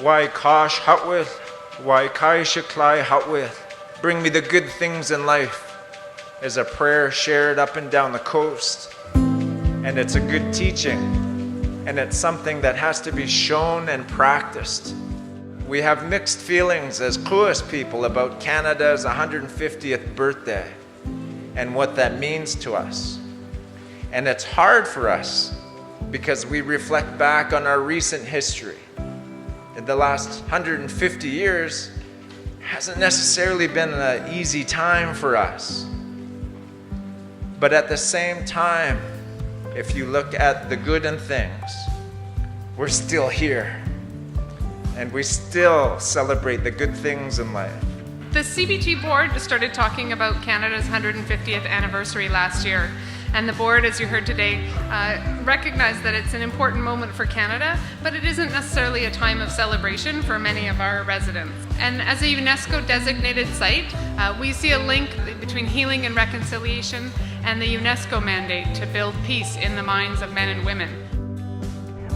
Why kosh hutwith, why kai shaklai hutwith. Bring me the good things in life is a prayer shared up and down the coast. And it's a good teaching. And it's something that has to be shown and practiced. We have mixed feelings as Inqʊiiw people about Canada's 150th birthday and what that means to us. And it's hard for us because we reflect back on our recent history. In the last 150 years hasn't necessarily been an easy time for us. But at the same time, if you look at the good in things, we're still here. And we still celebrate the good things in life. The CBT board started talking about Canada's 150th anniversary last year. And the board, as you heard today, recognized that it's an important moment for Canada, but it isn't necessarily a time of celebration for many of our residents. And as a UNESCO designated site, we see a link between healing and reconciliation and the UNESCO mandate to build peace in the minds of men and women.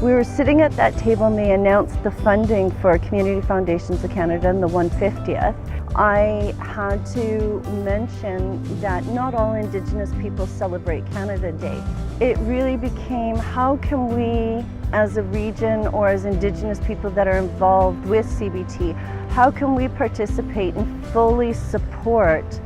We were sitting at that table and they announced the funding for Community Foundations of Canada and the 150th. I had to mention that not all Indigenous people celebrate Canada Day. It really became, how can we as a region or as Indigenous people that are involved with CBT, how can we participate and fully support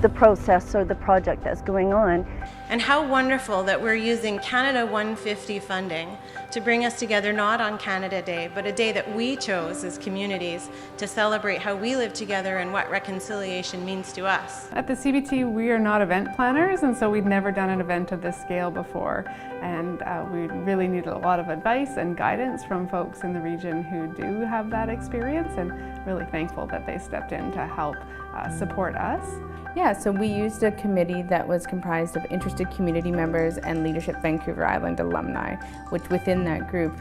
the process or the project that's going on? And how wonderful that we're using Canada 150 funding to bring us together, not on Canada Day, but a day that we chose as communities to celebrate how we live together and what reconciliation means to us. At the CBT, we are not event planners, and so we'd never done an event of this scale before. And we really needed a lot of advice and guidance from folks in the region who do have that experience, and really thankful that they stepped in to help support us. Yeah, so we used a committee that was comprised of interested community members and Leadership Vancouver Island alumni, which within that group,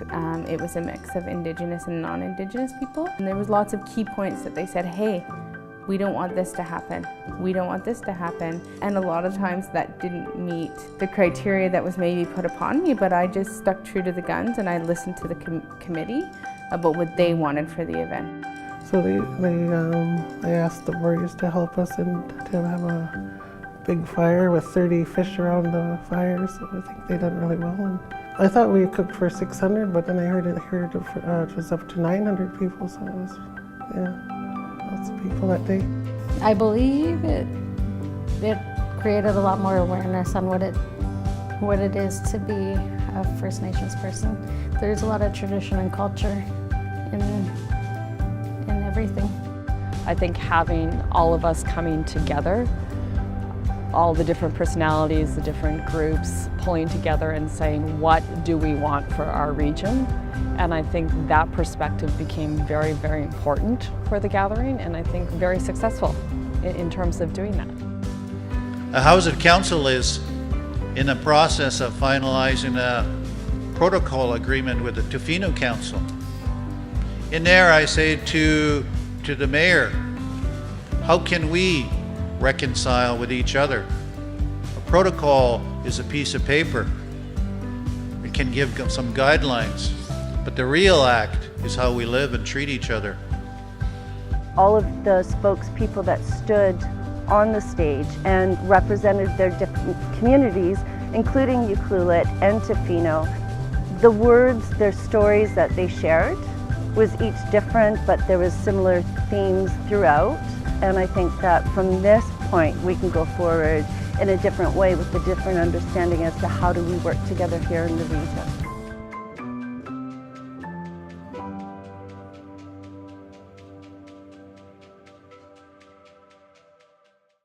it was a mix of Indigenous and non-Indigenous people. And there was lots of key points that they said, hey, we don't want this to happen. We don't want this to happen. And a lot of times that didn't meet the criteria that was maybe put upon me, but I just stuck true to the guns and I listened to the committee about what they wanted for the event. So they asked the warriors to help us and to have a big fire with 30 fish around the fire, so I think they did really well. And I thought we cooked for 600, but then I heard it was up to 900 people, so it was, yeah, lots of people that day. I believe it created a lot more awareness on what it is to be a First Nations person. There's a lot of tradition and culture in everything. I think having all of us coming together, all the different personalities, the different groups, pulling together and saying, what do we want for our region? And I think that perspective became very, very important for the gathering, and I think very successful in terms of doing that. The House of Council is in the process of finalizing a protocol agreement with the Tofino Council. In there I say to the mayor, how can we reconcile with each other? A protocol is a piece of paper. It can give some guidelines, but the real act is how we live and treat each other. All of the spokespeople that stood on the stage and represented their different communities, including inqʊiiw and Tofino, the words, their stories that they shared was each different, but there was similar themes throughout. And I think that from this point, we can go forward in a different way with a different understanding as to how do we work together here in the region.